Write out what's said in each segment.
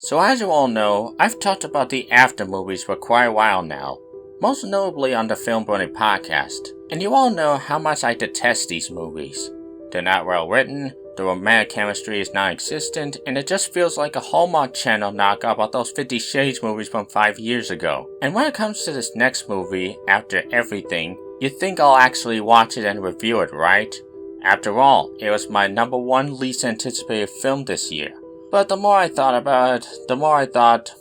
So as you all know, I've talked about the after movies for quite a while now, most notably on the Film Burning podcast, and you all know how much I detest these movies. They're not well written, the romantic chemistry is non-existent, and it just feels like a Hallmark Channel knockoff of those 50 Shades movies from 5 years ago. And when it comes to this next movie, After Everything, you'd think I'll actually watch it and review it, right? After all, it was my #1 least anticipated film this year. But the more I thought about it, the more I thought,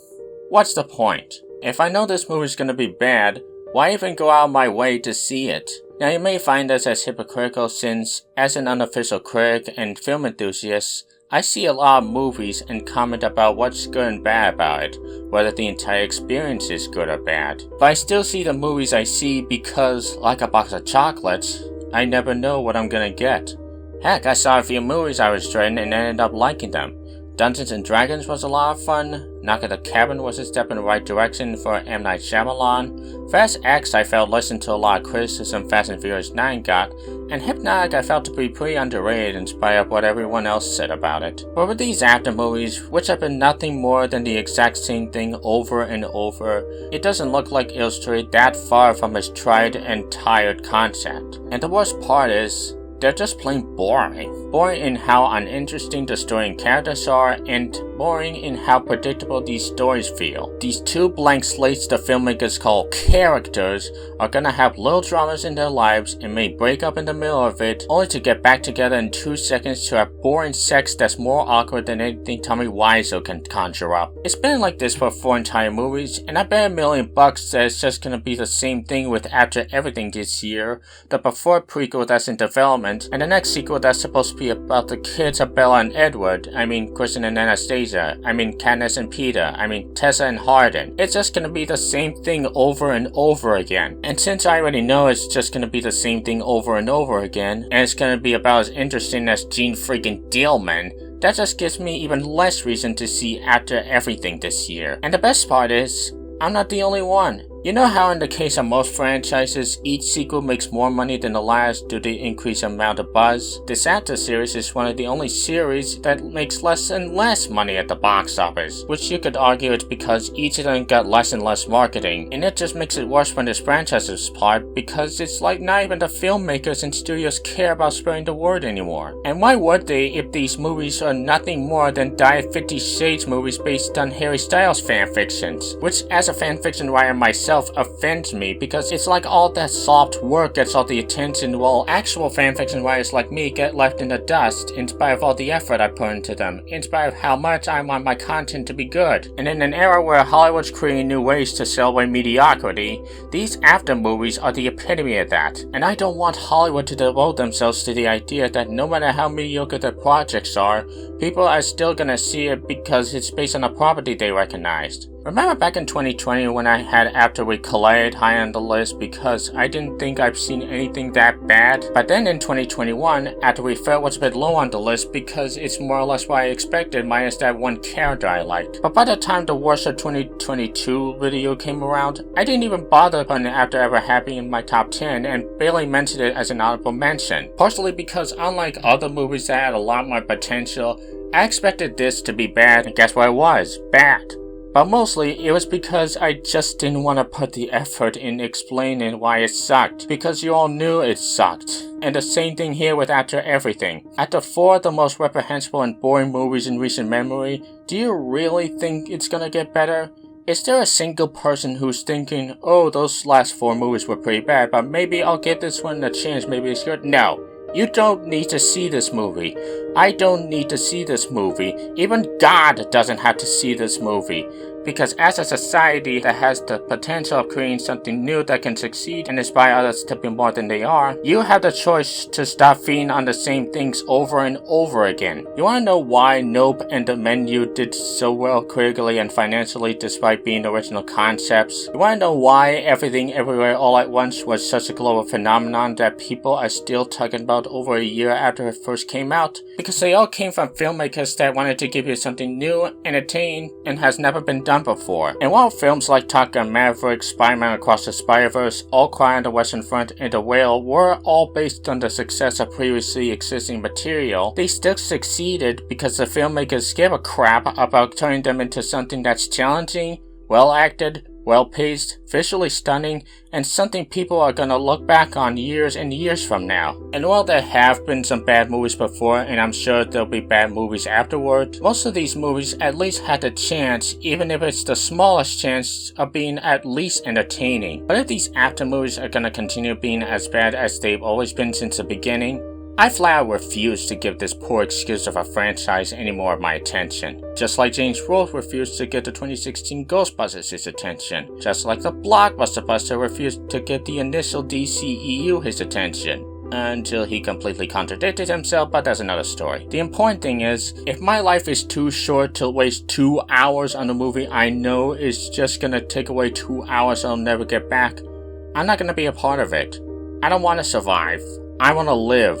what's the point? If I know this movie's gonna be bad, why even go out of my way to see it? Now you may find this as hypocritical since, as an unofficial critic and film enthusiast, I see a lot of movies and comment about what's good and bad about it, whether the entire experience is good or bad. But I still see the movies I see because, like a box of chocolates, I never know what I'm gonna get. Heck, I saw a few movies I was dreading and ended up liking them. Dungeons & Dragons was a lot of fun, Knock at the Cabin was a step in the right direction for M. Night Shyamalan, Fast X I felt listened to a lot of criticism Fast and Furious 9 got, and Hypnotic I felt to be pretty underrated in spite of what everyone else said about it. But with these after movies, which have been nothing more than the exact same thing over and over, it doesn't look like it strayed that far from its tried and tired concept. And the worst part is, they're just plain boring. Boring in how uninteresting the story and characters are, and boring in how predictable these stories feel. These two blank slates the filmmakers call characters are gonna have little dramas in their lives and may break up in the middle of it, only to get back together in 2 seconds to have boring sex that's more awkward than anything Tommy Wiseau can conjure up. It's been like this for 4 entire movies, and I bet $1 million that it's just gonna be the same thing with After Everything this year, the before prequel that's in development, and the next sequel that's supposed to be about the kids of Bella and Edward, Kristen and Anastasia, Katniss and Peeta, Tessa and Hardin. It's just gonna be the same thing over and over again. And since I already know it's just gonna be the same thing over and over again, and it's gonna be about as interesting as Gene freaking Dealman, that just gives me even less reason to see After Everything this year. And the best part is, I'm not the only one. You know how in the case of most franchises, each sequel makes more money than the last due to the increased amount of buzz? This After series is one of the only series that makes less and less money at the box office, which you could argue it's because each of them got less and less marketing, and it just makes it worse when this franchise is apart because it's like not even the filmmakers and studios care about spreading the word anymore. And why would they if these movies are nothing more than Diet 50 Shades movies based on Harry Styles fanfictions, which as a fanfiction writer myself offends me because it's like all that soft work gets all the attention while actual fanfiction writers like me get left in the dust in spite of all the effort I put into them, in spite of how much I want my content to be good. And in an era where Hollywood's creating new ways to sell away mediocrity, these after movies are the epitome of that. And I don't want Hollywood to devote themselves to the idea that no matter how mediocre their projects are, people are still gonna see it because it's based on a property they recognized. Remember back in 2020 when I had After We Collided high on the list because I didn't think I've seen anything that bad? But then in 2021, After We Fell was a bit low on the list because it's more or less what I expected minus that one character I liked. But by the time the worst of 2022 video came around, I didn't even bother putting After Ever Happy in my top 10 and barely mentioned it as an honorable mention. Partially because unlike other movies that had a lot more potential, I expected this to be bad, and guess what it was? Bad. But mostly, it was because I just didn't want to put the effort in explaining why it sucked, because you all knew it sucked. And the same thing here with After Everything. After 4 of the most reprehensible and boring movies in recent memory, do you really think it's gonna get better? Is there a single person who's thinking, oh, those last 4 movies were pretty bad, but maybe I'll give this one a chance, maybe it's good? No. You don't need to see this movie. I don't need to see this movie. Even God doesn't have to see this movie. Because as a society that has the potential of creating something new that can succeed and inspire others to be more than they are, you have the choice to stop feeding on the same things over and over again. You wanna know why Nope and The Menu did so well critically and financially despite being original concepts? You wanna know why Everything Everywhere All at Once was such a global phenomenon that people are still talking about over a year after it first came out? Because they all came from filmmakers that wanted to give you something new, entertaining, and has never been done done before. And while films like Top Gun Maverick, Spider-Man Across the Spider-Verse, All Quiet on the Western Front, and The Whale were all based on the success of previously existing material, they still succeeded because the filmmakers gave a crap about turning them into something that's challenging, well acted, well-paced, visually stunning, and something people are gonna look back on years and years from now. And while there have been some bad movies before, and I'm sure there'll be bad movies afterward, most of these movies at least had the chance, even if it's the smallest chance, of being at least entertaining. But if these after movies are gonna continue being as bad as they've always been since the beginning, I flat out refuse to give this poor excuse of a franchise any more of my attention. Just like James Rolfe refused to give the 2016 Ghostbusters his attention. Just like the Blockbuster Buster refused to give the initial DCEU his attention. Until he completely contradicted himself, but that's another story. The important thing is, if my life is too short to waste 2 hours on a movie I know is just gonna take away 2 hours I'll never get back, I'm not gonna be a part of it. I don't want to survive. I want to live.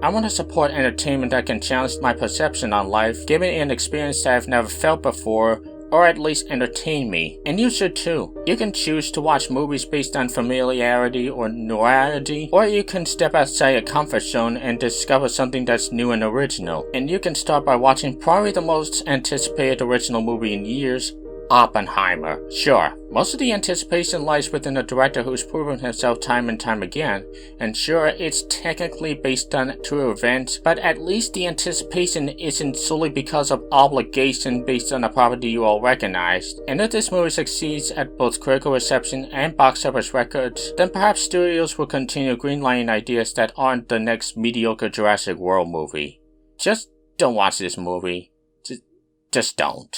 I want to support entertainment that can challenge my perception on life, give me an experience that I've never felt before, or at least entertain me. And you should too. You can choose to watch movies based on familiarity or notoriety, or you can step outside your comfort zone and discover something that's new and original. And you can start by watching probably the most anticipated original movie in years, Oppenheimer. Sure, most of the anticipation lies within a director who's proven himself time and time again, and sure, it's technically based on true events, but at least the anticipation isn't solely because of obligation based on a property you all recognized. And if this movie succeeds at both critical reception and box office records, then perhaps studios will continue greenlighting ideas that aren't the next mediocre Jurassic World movie. Just don't watch this movie. Just don't.